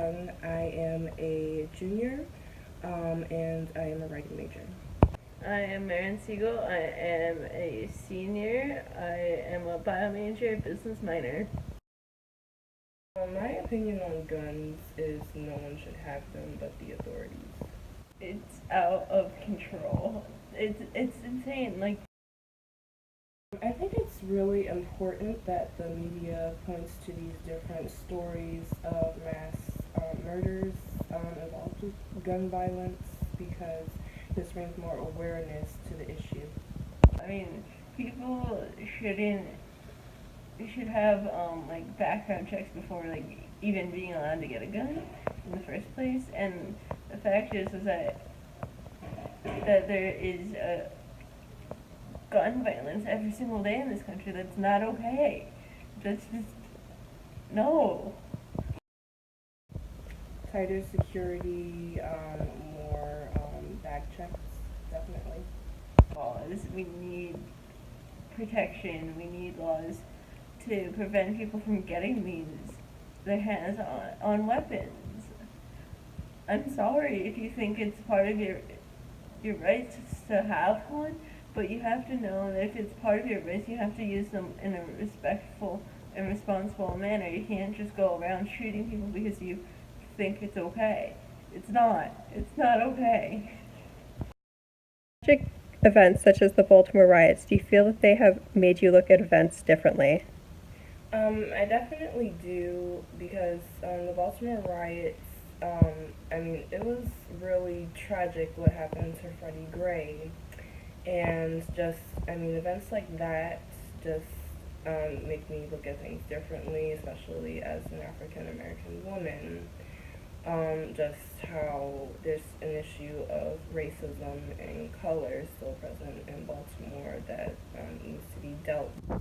Gunn. I am a junior, and I am a writing major. I am Marin Siegel. I am a senior. I am a bio major, business minor. My opinion on guns is no one should have them but the authorities. It's out of control. It's insane. Like, I think it's really important that the media points to these different stories of mass murders involved with gun violence because this brings more awareness to the issue. I mean, people shouldn't. You should have like background checks before like even being allowed to get a gun in the first place. And the fact is that there is gun violence every single day in this country. That's not okay. That's just no. Tighter security, more back checks, definitely. Laws. We need protection. We need laws to prevent people from getting their hands on weapons. I'm sorry if you think it's part of your rights to have one, but you have to know that if it's part of your rights, you have to use them in a respectful and responsible manner. You can't just go around shooting people because you think it's okay. It's not. It's not okay. Tragic events such as the Baltimore riots, do you feel that they have made you look at events differently? I definitely do because the Baltimore riots, I mean, it was really tragic what happened to Freddie Gray. And just, I mean, events like that just make me look at things differently, especially as an African American woman. Just how there's an issue of racism and color still present in Baltimore that needs to be dealt with.